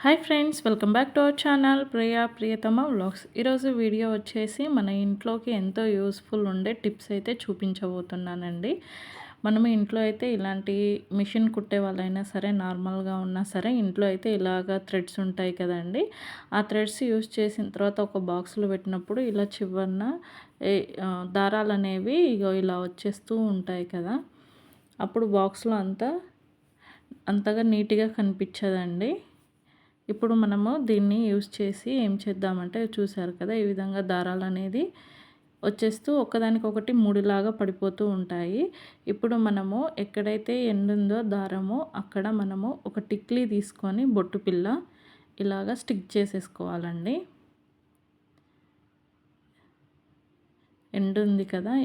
Hi friends, welcome back to our channel Priyatama vlogs. ఈరోజు video వచ్చేసి మన ఇంట్లోకి ఎంతో యూస్ఫుల్ ఉండే టిప్స్ అయితే చూపించబోతున్నానండి. మనం ఇంట్లో అయితే ఇలాంటి మిషన్ కుట్టే వాళ్ళైనా సరే, నార్మల్గా ఉన్నా సరే, ఇంట్లో అయితే ఇలాగ థ్రెడ్స్ ఉంటాయి కదండి. ఆ థ్రెడ్స్ యూస్ చేసిన తర్వాత ఒక బాక్స్లో పెట్టినప్పుడు ఇలా చివరన దారాలు అనేవి ఇలా వచ్చేస్తూ ఉంటాయి కదా. అప్పుడు బాక్స్లో అంతగా నీట్గా కనిపించదండి. ఇప్పుడు మనము దీన్ని యూస్ చేసి ఏం చేద్దామంటే, చూసారు కదా, ఈ విధంగా దారాలు అనేది వచ్చేస్తూ ఒకదానికొకటి ముడిలాగా పడిపోతూ ఉంటాయి. ఇప్పుడు మనము ఎక్కడైతే ఎండుందో దారము అక్కడ మనము ఒక టిక్లీ తీసుకొని బొట్టు పిల్ల ఇలాగా స్టిక్ చేసేసుకోవాలండి. ఎండు ఉంది కదా,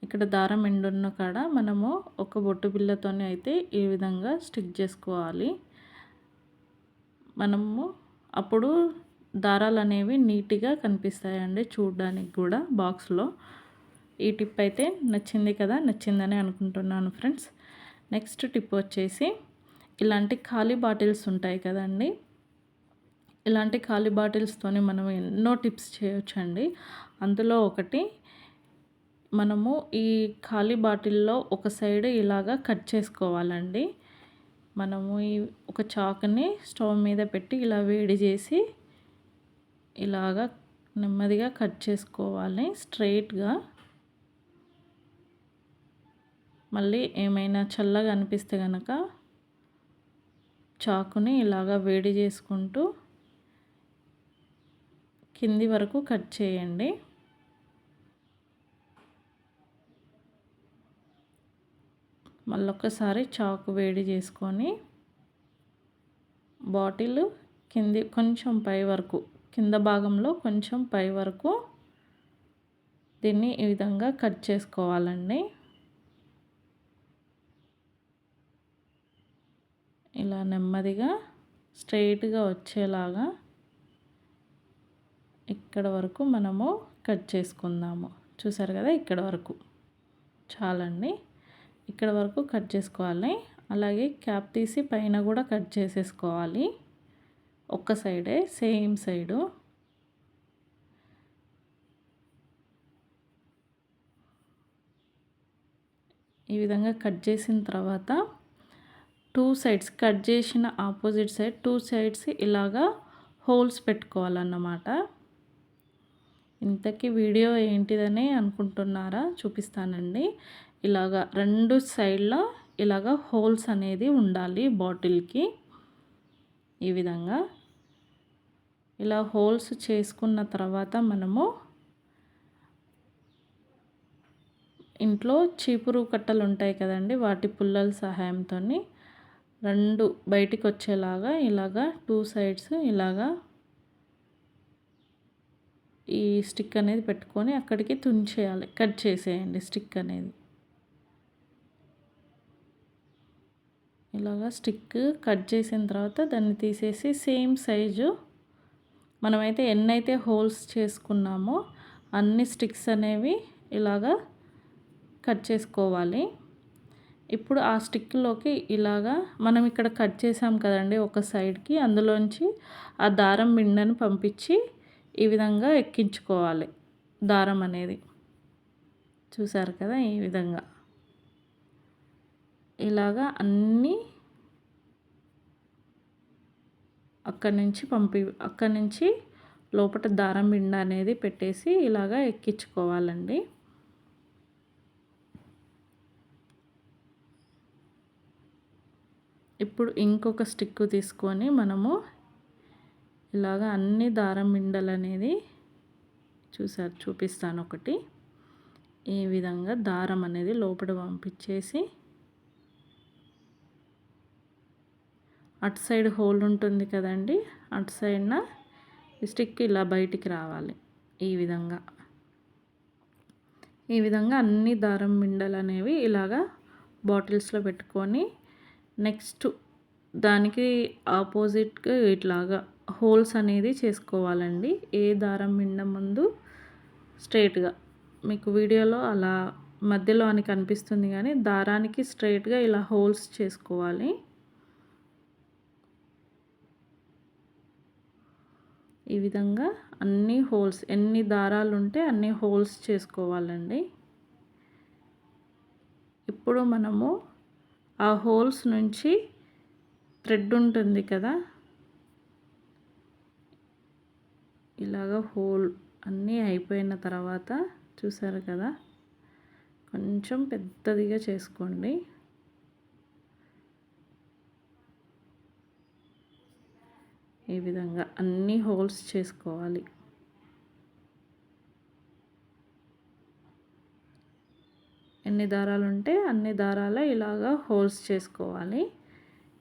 ఇక్కడ దారం ఎండున్న కాడ మనము ఒక బొట్టు పిల్లతోనే అయితే ఈ విధంగా స్టిక్ చేసుకోవాలి. మనము అప్పుడు దారాలు అనేవి నీట్గా కనిపిస్తాయండి చూడడానికి కూడా బాక్స్లో. ఈ టిప్ అయితే నచ్చింది కదా, నచ్చిందని అనుకుంటున్నాను ఫ్రెండ్స్. నెక్స్ట్ టిప్ వచ్చేసి ఇలాంటి ఖాళీ బాటిల్స్ ఉంటాయి కదండి. ఇలాంటి ఖాళీ బాటిల్స్తోని మనం ఎన్నో టిప్స్ చేయొచ్చండి. అందులో ఒకటి, మనము ఈ ఖాళీ బాటిల్లో ఒక సైడ్ ఇలాగా కట్ చేసుకోవాలండి. మనము ఒక చాకుని స్టవ్ మీద పెట్టి ఇలా వేడి చేసి ఇలాగా నెమ్మదిగా కట్ చేసుకోవాలి స్ట్రైట్గా. మళ్ళీ ఏమైనా చల్లగా అనిపిస్తే కనుక చాకుని ఇలాగా వేడి చేసుకుంటూ కింది వరకు కట్ చేయండి. మళ్ళొక్కసారి చాకు వేడి చేసుకొని బాటిల్ కొంచెం పై వరకు, కింద భాగంలో కొంచెం పై వరకు దీన్ని ఈ విధంగా కట్ చేసుకోవాలండి. ఇలా నెమ్మదిగా స్ట్రైట్గా వచ్చేలాగా ఇక్కడ వరకు మనము కట్ చేసుకుందాము. చూసారు కదా, ఇక్కడ వరకు చాలండి. ఇక్కడ వరకు కట్ చేసుకోవాలి. అలాగే క్యాప్ తీసి పైన కూడా కట్ చేసేసుకోవాలి. ఒక్క సైడే, సేమ్ సైడు. ఈ విధంగా కట్ చేసిన తర్వాత 2 సైడ్స్ కట్ చేసిన ఆపోజిట్ సైడ్ 2 సైడ్స్ ఇలాగా హోల్స్ పెట్టుకోవాలన్నమాట. ఇంతకీ వీడియో ఏంటిదని అనుకుంటున్నారా? చూపిస్తానండి. ఇలాగా 2 సైడ్ల ఇలాగా హోల్స్ అనేది ఉండాలి బాటిల్కి. ఈ విధంగా ఇలా హోల్స్ చేసుకున్న తర్వాత మనము ఇంట్లో చీపురు కట్టలు ఉంటాయి కదండి, వాటి పుల్లల సహాయంతో 2 బయటికి వచ్చేలాగా ఇలాగా 2 సైడ్స్ ఇలాగా ఈ స్టిక్ అనేది పెట్టుకొని అక్కడికి తుంచేయాలి, కట్ చేసేయండి స్టిక్ అనేది. ఇలాగా స్టిక్ కట్ చేసిన తర్వాత దాన్ని తీసేసి సేమ్ సైజు మనమైతే ఎన్నైతే హోల్స్ చేసుకున్నామో అన్ని స్టిక్స్ అనేవి ఇలాగా కట్ చేసుకోవాలి. ఇప్పుడు ఆ స్టిక్లోకి ఇలాగా మనం ఇక్కడ కట్ చేసాం కదండి ఒక సైడ్కి, అందులోంచి ఆ దారం బిండను పంపించి ఈ విధంగా ఎక్కించుకోవాలి దారం అనేది. చూసారు కదా, ఈ విధంగా ఇలాగా అన్నీ అక్కడి నుంచి లోపల దారం బిండ అనేది పెట్టేసి ఇలాగా ఎక్కించుకోవాలండి. ఇప్పుడు ఇంకొక స్టిక్ తీసుకొని మనము ఇలాగా అన్ని దారం బిండలు అనేది చూపిస్తాను ఒకటి. ఈ విధంగా దారం అనేది లోపల పంపించేసి అటు సైడ్ హోల్ ఉంటుంది కదండి, అటు సైడ్న ఈ స్టిక్ ఇలా బయటికి రావాలి. ఈ విధంగా అన్ని దారం బిండలు అనేవి ఇలాగా బాటిల్స్లో పెట్టుకొని నెక్స్ట్ దానికి ఆపోజిట్గా ఇట్లాగా హోల్స్ అనేది చేసుకోవాలండి. ఏ దారం బిండ ముందు స్ట్రైట్గా, మీకు వీడియోలో అలా మధ్యలో అని కనిపిస్తుంది కానీ దారానికి స్ట్రైట్గా ఇలా హోల్స్ చేసుకోవాలి. ఈ విధంగా అన్ని హోల్స్, ఎన్ని దారాలు ఉంటే అన్ని హోల్స్ చేసుకోవాలండి. ఇప్పుడు మనము ఆ హోల్స్ నుంచి థ్రెడ్ ఉంటుంది కదా, ఇలాగ హోల్ అన్నీ అయిపోయిన తర్వాత చూసారు కదా, కొంచెం పెద్దదిగా చేసుకోండి. ఈ విధంగా అన్ని హోల్స్ చేసుకోవాలి. ఎన్ని దారాలు ఉంటే అన్ని దారాల ఇలాగా హోల్స్ చేసుకోవాలి.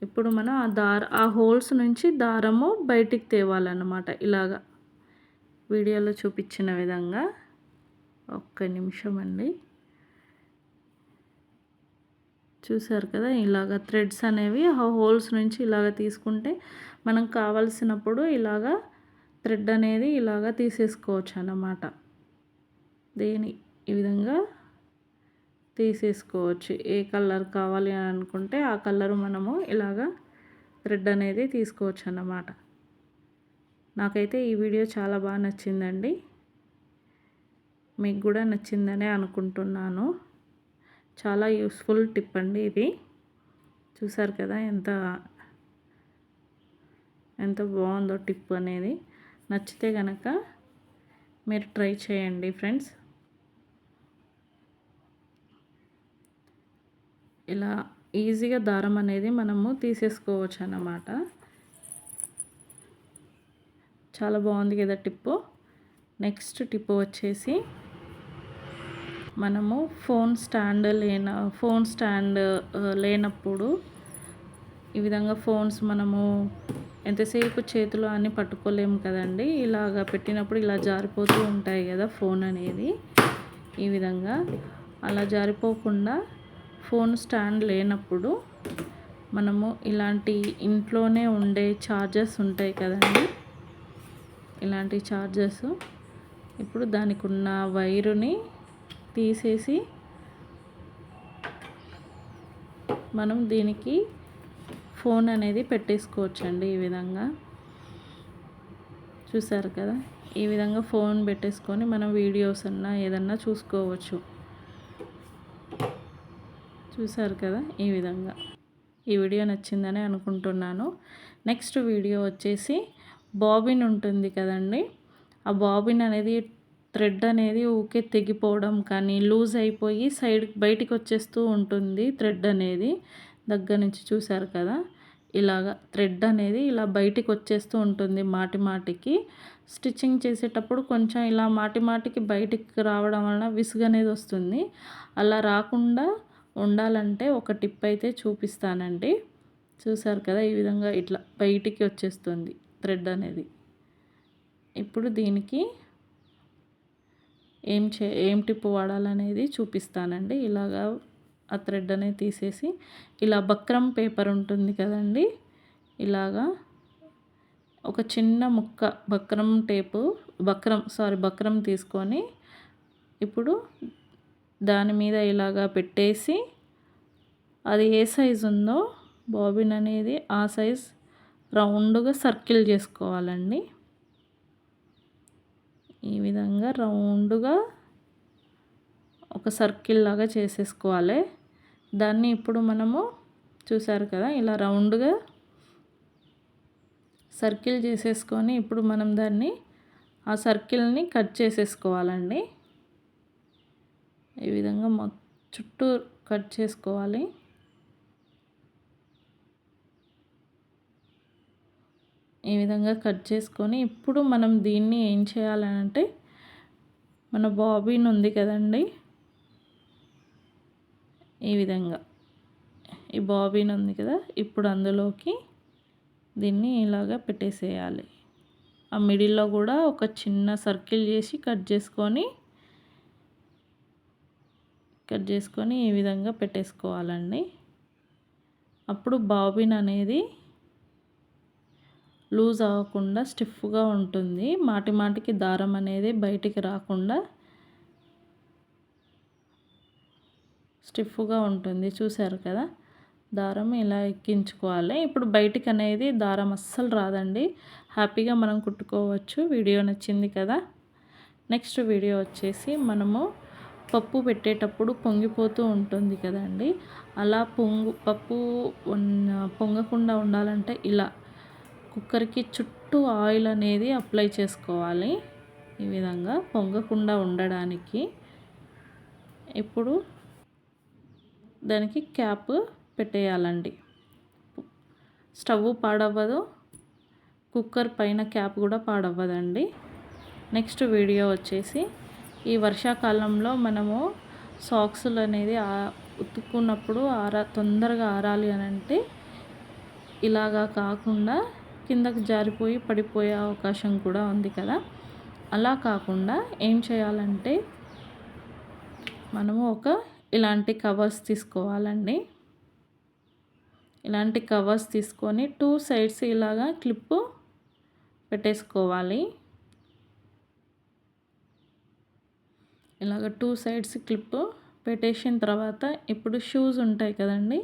ఇప్పుడు మనం ఆ హోల్స్ నుంచి దారము బయటికి తేవాలన్నమాట. ఇలాగా వీడియోలో చూపించిన విధంగా. ఒక్క నిమిషం అండి. చూసారు కదా, ఇలాగ థ్రెడ్స్ అనేవి ఆ హోల్స్ నుంచి ఇలాగ తీసుకుంటే మనం కావలసినప్పుడు ఇలాగా థ్రెడ్ అనేది ఇలాగ తీసేసుకోవచ్చు అన్నమాట. ఈ విధంగా తీసేసుకోవచ్చు. ఏ కలర్ కావాలి అని అనుకుంటే ఆ కలర్ మనము ఇలాగా థ్రెడ్ అనేది తీసుకోవచ్చు అన్నమాట. నాకైతే ఈ వీడియో చాలా బాగా నచ్చిందండి. మీకు కూడా నచ్చిందనే అనుకుంటున్నాను. చాలా యూస్ఫుల్ టిప్ అండి ఇది. చూసారు కదా ఎంత బాగుందో టిప్ అనేది. నచ్చితే కనుక మీరు ట్రై చేయండి ఫ్రెండ్స్. ఇలా ఈజీగా దారం అనేది మనము తీసేసుకోవచ్చు అన్నమాట. చాలా బాగుంది కదా టిప్పు. నెక్స్ట్ టిప్ వచ్చేసి మనము ఫోన్ స్టాండ్ లేనప్పుడు ఈ విధంగా ఫోన్స్ మనము ఎంతసేపు చేతిలో అన్నీ పట్టుకోలేము కదండి. ఇలాగ పెట్టినప్పుడు ఇలా జారిపోతూ ఉంటాయి కదా ఫోన్ అనేది. ఈ విధంగా అలా జారిపోకుండా ఫోన్ స్టాండ్ లేనప్పుడు మనము ఇలాంటి ఇంట్లోనే ఉండే చార్జర్స్ ఉంటాయి కదండి, ఇలాంటి చార్జర్స్. ఇప్పుడు దానికి ఉన్న వైరుని తీసేసి మనం దీనికి ఫోన్ అనేది పెట్టేసుకోవచ్చండి. ఈ విధంగా చూసారు కదా, ఈ విధంగా ఫోన్ పెట్టేసుకొని మనం వీడియోస్ అన్నా ఏదన్నా చూసుకోవచ్చు. చూసారు కదా, ఈ విధంగా. ఈ వీడియో నచ్చిందని అనుకుంటున్నాను. నెక్స్ట్ వీడియో వచ్చేసి బాబిన్ ఉంటుంది కదండి, ఆ బాబిన్ అనేది థ్రెడ్ అనేది ఊకే తెగిపోవడం కానీ లూజ్ అయిపోయి బయటికి వచ్చేస్తూ ఉంటుంది. థ్రెడ్ అనేది దగ్గర నుంచి చూసారు కదా, ఇలాగ థ్రెడ్ అనేది ఇలా బయటికి వచ్చేస్తూ ఉంటుంది మాటికి. స్టిచ్చింగ్ చేసేటప్పుడు కొంచెం ఇలా మాటికి బయటికి రావడం వలన విసుగు అనేది వస్తుంది. అలా రాకుండా ఉండాలంటే ఒక టిప్ అయితే చూపిస్తానండి. చూసారు కదా, ఈ విధంగా ఇట్లా బయటికి వచ్చేస్తుంది థ్రెడ్ అనేది. ఇప్పుడు దీనికి ఏం టిప్ వాడాలనేది చూపిస్తానండి. ఇలాగా ఆ థ్రెడ్ అనేది తీసేసి ఇలా బక్రం పేపర్ ఉంటుంది కదండి, ఇలాగా ఒక చిన్న ముక్క బక్రం తీసుకొని ఇప్పుడు దాని మీద ఇలాగా పెట్టేసి అది ఏ సైజు ఉందో బాబిన్ అనేది ఆ సైజ్ రౌండ్గా సర్కిల్ చేసుకోవాలండి. ఈ విధంగా రౌండ్గా ఒక సర్కిల్ లాగా చేసేసుకోవాలి. దాన్ని ఇప్పుడు మనము చూసారు కదా, ఇలా రౌండ్గా సర్కిల్ చేసేసుకొని ఇప్పుడు మనం దాన్ని ఆ సర్కిల్ని కట్ చేసేసుకోవాలండి. ఈ విధంగా చుట్టూ కట్ చేసుకోవాలి. ఈ విధంగా కట్ చేసుకొని ఇప్పుడు మనం దీన్ని ఏం చేయాలంటే మన బాబిన్ ఉంది కదండి, ఈ విధంగా ఈ బాబిన్ ఉంది కదా, ఇప్పుడు అందులోకి దీన్ని ఇలాగా పెట్టేసేయాలి. ఆ మిడిల్లో కూడా ఒక చిన్న సర్కిల్ చేసి కట్ చేసుకొని ఈ విధంగా పెట్టేసుకోవాలండి. అప్పుడు బాబిన్ అనేది లూజ్ అవ్వకుండా స్టిఫ్గా ఉంటుంది. మాటికి దారం అనేది బయటికి రాకుండా స్టిఫ్గా ఉంటుంది. చూసారు కదా, దారం ఇలా ఎక్కించుకోవాలి. ఇప్పుడు బయటికి అనేది దారం అస్సలు రాదండి. హ్యాపీగా మనం కుట్టుకోవచ్చు. వీడియో నచ్చింది కదా. నెక్స్ట్ వీడియో వచ్చేసి మనము పప్పు పెట్టేటప్పుడు పొంగిపోతూ ఉంటుంది కదండి. అలా పప్పు పొంగకుండా ఉండాలంటే ఇలా కుక్కర్కి చుట్టూ ఆయిల్ అనేది అప్లై చేసుకోవాలి. ఈ విధంగా పొంగకుండా ఉండడానికి. ఇప్పుడు దానికి క్యాప్ పెట్టేయాలండి. స్టవ్ పాడవ్వదు, కుక్కర్ పైన క్యాప్ కూడా పాడవ్వదండి. నెక్స్ట్ వీడియో వచ్చేసి ఈ వర్షాకాలంలో మనము సాక్సులు అనేది ఉతుక్కున్నప్పుడు తొందరగా ఆరాలి అని అంటే ఇలాగా కాకుండా కిందకు జారిపోయి పడిపోయే అవకాశం కూడా ఉంది కదా. అలా కాకుండా ఏం చేయాలంటే మనము ఇలాంటి కవర్స్ తీసుకోవాలండి. ఇలాంటి కవర్స్ తీసుకొని 2 సైడ్స్ ఇలాగా క్లిప్పు పెట్టేసుకోవాలి. ఇలాగ 2 సైడ్స్ క్లిప్ పెట్టేసిన తర్వాత ఇప్పుడు షూస్ ఉంటాయి కదండి,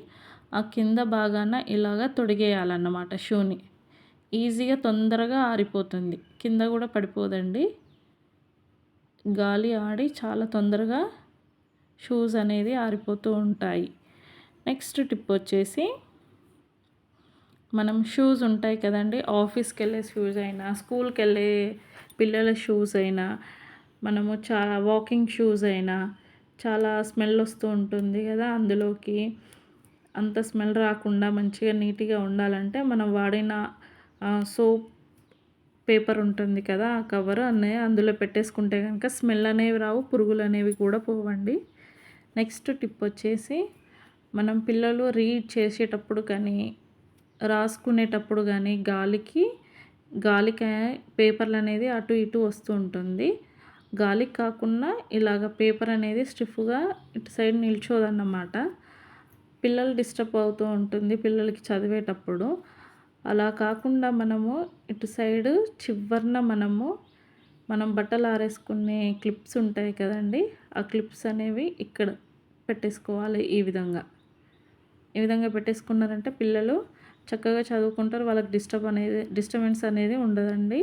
ఆ కింద భాగాన ఇలాగ తొడిగేయాలన్నమాట షూని. ఈజీగా తొందరగా ఆరిపోతుంది, కింద కూడా పడిపోదండి. గాలి ఆడి చాలా తొందరగా షూస్ అనేది ఆరిపోతూ ఉంటాయి. నెక్స్ట్ టిప్ వచ్చేసి మనం షూస్ ఉంటాయి కదండి, ఆఫీస్కి వెళ్ళే షూస్ అయినా, స్కూల్కి వెళ్ళే పిల్లల షూస్ అయినా, మనము చాలా వాకింగ్ షూస్ అయినా చాలా స్మెల్ వస్తూ ఉంటుంది కదా. అందులోకి అంత స్మెల్ రాకుండా మంచిగా నీట్గా ఉండాలంటే మనం వాడిన సోప్ పేపర్ ఉంటుంది కదా, ఆ కవర్ అనేది అందులో పెట్టేసుకుంటే కనుక స్మెల్ అనేవి రావు, పురుగులు అనేవి కూడా పోవండి. నెక్స్ట్ టిప్ వచ్చేసి మనం పిల్లలు రీడ్ చేసేటప్పుడు కానీ రాసుకునేటప్పుడు కానీ గాలికి పేపర్లు అనేది అటు ఇటు వస్తూ ఉంటుంది. గాలికి కాకుండా ఇలాగ పేపర్ అనేది స్టిఫ్గా ఇటు సైడ్ నిల్చోదన్నమాట. పిల్లలు డిస్టర్బ్ అవుతూ ఉంటుంది పిల్లలకి చదివేటప్పుడు. అలా కాకుండా మనము ఇటు సైడు చివరన మనం బట్టలు ఆరేసుకునే క్లిప్స్ ఉంటాయి కదండి, ఆ క్లిప్స్ అనేవి ఇక్కడ పెట్టేసుకోవాలి. ఈ విధంగా పెట్టేసుకున్నారంటే పిల్లలు చక్కగా చదువుకుంటారు, వాళ్ళకి డిస్టర్బెన్స్ అనేది ఉండదండి.